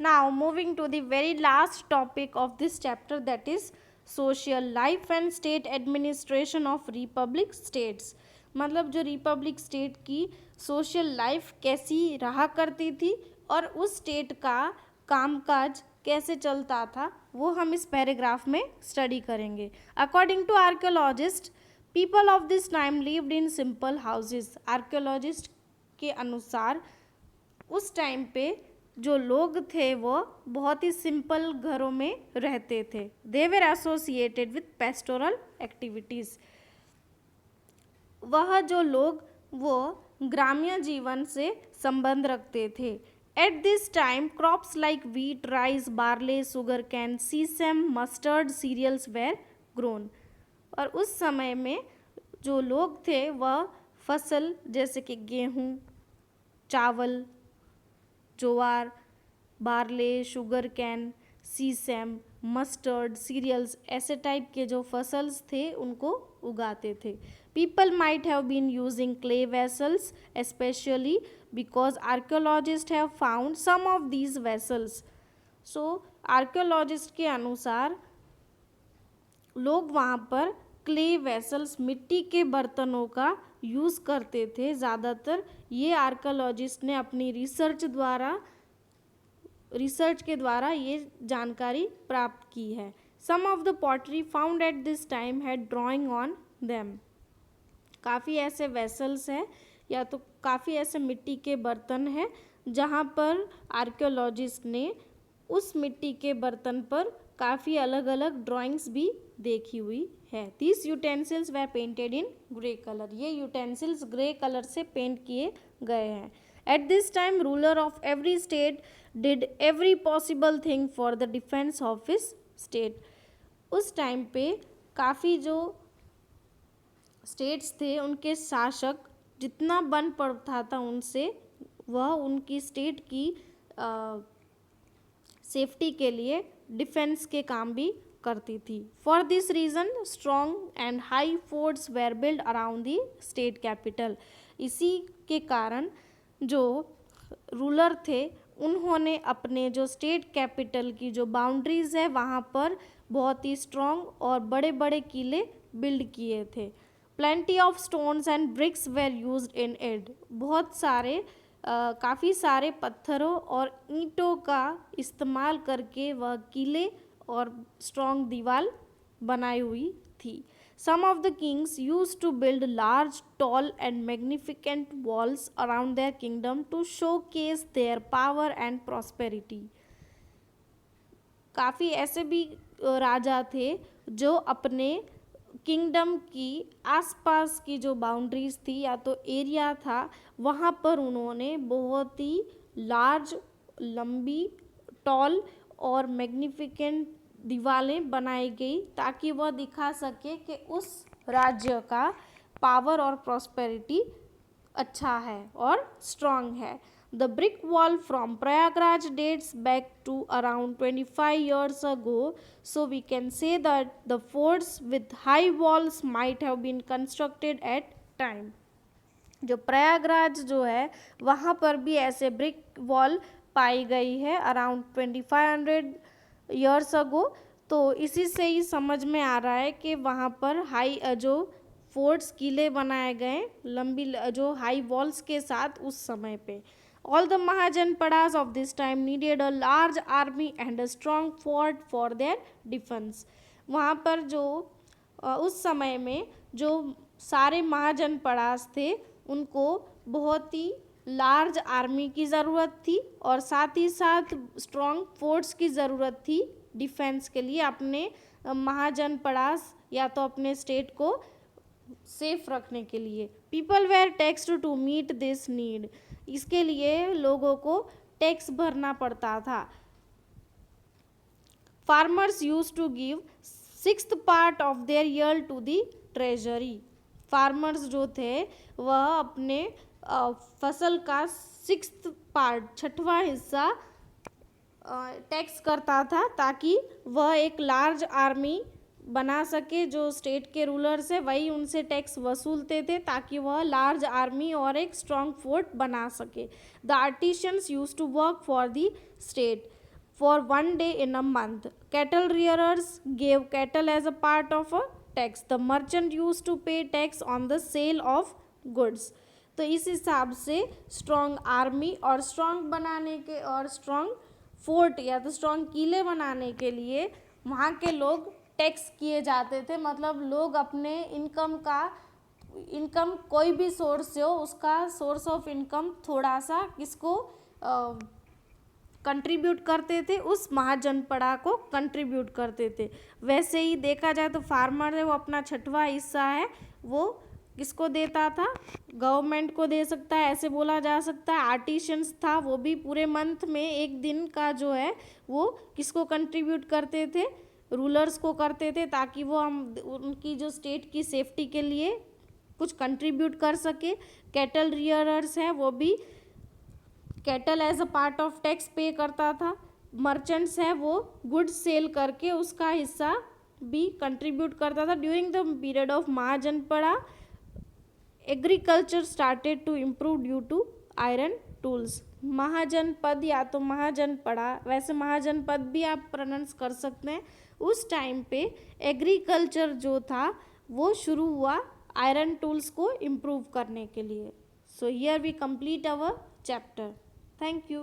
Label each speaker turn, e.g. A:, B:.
A: Now moving to the very last topic of this chapter, that is social life and state administration of republic states. मतलब जो Republic state की social life कैसी रहा करती थी और उस स्टेट का कामकाज कैसे चलता था वो हम इस पैराग्राफ में स्टडी करेंगे. According to archaeologist, people of this time lived in simple houses. Archaeologist के अनुसार उस टाइम पे जो लोग थे वो बहुत ही सिंपल घरों में रहते थे. They were associated with pastoral activities. वह जो लोग वो ग्राम्य जीवन से संबंध रखते थे. At this time crops like wheat, rice, barley, sugar cane, sesame, mustard cereals were grown. और उस समय में जो लोग थे वह फसल जैसे कि गेहूँ, चावल, ज्वार, barley, sugar cane, sesame, mustard, cereals ऐसे टाइप के जो फसल्स थे उनको उगाते थे. People might have been using clay vessels especially because archaeologist have found some of these vessels. So archaeologist के अनुसार लोग वहाँ पर क्ले वेसल्स, मिट्टी के बर्तनों का यूज़ करते थे ज़्यादातर. ये आर्कियोलॉजिस्ट ने अपनी रिसर्च के द्वारा ये जानकारी प्राप्त की है. Some of the pottery found at this time had drawing on them. काफ़ी ऐसे वेसल्स हैं या तो काफ़ी ऐसे मिट्टी के बर्तन हैं जहाँ पर आर्कियोलॉजिस्ट ने उस मिट्टी के बर्तन पर काफ़ी अलग अलग ड्राइंग्स भी देखी हुई है. This utensils way painted in grey colour. ये यूटेंसिल्स ग्रे कलर से पेंट किए गए हैं. Eight this time ruler of every state did every possible thing for the defence of his state. उस टाइम पे काफ़ी जो स्टेट्स थे उनके शासक जितना बन पड़ता था उनसे वह उनकी स्टेट की सेफ्टी के लिए डिफेंस के काम भी करती थी. For this reason strong and high forts were build around the state capital. इसी के कारण जो रूलर थे उन्होंने अपने जो स्टेट कैपिटल की जो बाउंड्रीज़ है वहाँ पर बहुत ही स्ट्रॉन्ग और बड़े बड़े किले बिल्ड किए थे. Plenty of stones and bricks were used in it. बहुत सारे काफ़ी सारे पत्थरों और ईंटों का इस्तेमाल करके वह किले और स्ट्रॉन्ग दीवार बनाई हुई थी. Some of the kings used to build large, tall and magnificent walls around their kingdom to showcase their power and prosperity. काफ़ी ऐसे भी राजा थे जो अपने किंगडम की आसपास की जो बाउंड्रीज थी या तो एरिया था वहाँ पर उन्होंने बहुत ही लार्ज, लंबी, टॉल और मैग्निफिकेंट दीवारें बनाई गई ताकि वह दिखा सके कि उस राज्य का पावर और प्रॉस्पेरिटी अच्छा है और स्ट्रॉन्ग है. The brick wall from Prayagraj dates back to around 25 years ago, so we can say that the forts with high walls might have been constructed at time. जो प्रयागराज जो है वहाँ पर भी ऐसे ब्रिक वॉल पाई गई है अराउंड 2500 years ago. तो इसी से ही समझ में आ रहा है कि वहाँ पर हाई जो फोर्ट्स किले बनाए गए लंबी जो हाई वॉल्स के साथ उस समय पे. All the mahajanapadas of this time needed a large army and a strong fort for their defence. वहाँ पर जो उस समय में जो सारे महाजनपड़ास थे उनको बहुत ही लार्ज आर्मी की ज़रूरत थी और साथ ही साथ स्ट्रॉन्ग फोर्ट्स की ज़रूरत थी डिफेंस के लिए, अपने महाजनपड़ास या तो अपने स्टेट को सेफ रखने के लिए. People were taxed to meet this need. इसके लिए लोगों को टैक्स भरना पड़ता था. Farmers used to give 6th part of their year to the treasury. Farmers जो थे वह अपने फसल का 6th part 6वां हिस्सा टैक्स करता था ताकि वह एक लार्ज आर्मी बना सके. जो स्टेट के रूलर्स है वही उनसे टैक्स वसूलते थे ताकि वह लार्ज आर्मी और एक स्ट्रॉन्ग फोर्ट बना सके. The artisans use to work for the state. for 1 day in a month. Cattle rearers gave cattle as a part of a tax. The merchant used to pay tax on the sale of goods. तो इस हिसाब से strong army और strong बनाने के और strong fort या तो स्ट्रॉन्ग किले बनाने के लिए वहाँ के लोग टैक्स किए जाते थे. मतलब लोग अपने इनकम कोई भी सोर्स से हो उसका सोर्स ऑफ इनकम थोड़ा सा किसको कंट्रीब्यूट करते थे, उस महाजनपड़ा को कंट्रीब्यूट करते थे. वैसे ही देखा जाए तो फार्मर है वो अपना 6वां हिस्सा है वो किसको देता था, गवर्नमेंट को दे सकता है, ऐसे बोला जा सकता है. आर्टिशंस था वो भी पूरे मंथ में एक दिन का जो है वो किसको कंट्रीब्यूट करते थे, रूलर्स को करते थे, ताकि वो हम उनकी जो स्टेट की सेफ्टी के लिए कुछ कंट्रीब्यूट कर सके. कैटल रियरर्स है वो भी cattle as a part of tax pay करता था. मर्चेंट्स है वो गुड्स सेल करके उसका हिस्सा भी कंट्रीब्यूट करता था. During the period of Mahajanapada agriculture started to improve due to iron tools. Mahajanapada या तो महाजनपड़ा, वैसे महाजनपद भी आप प्रोनाउंस कर सकते हैं. उस टाइम पे एग्रीकल्चर जो था वो शुरू हुआ आयरन टूल्स को इम्प्रूव करने के लिए. So here we complete our chapter. Thank you.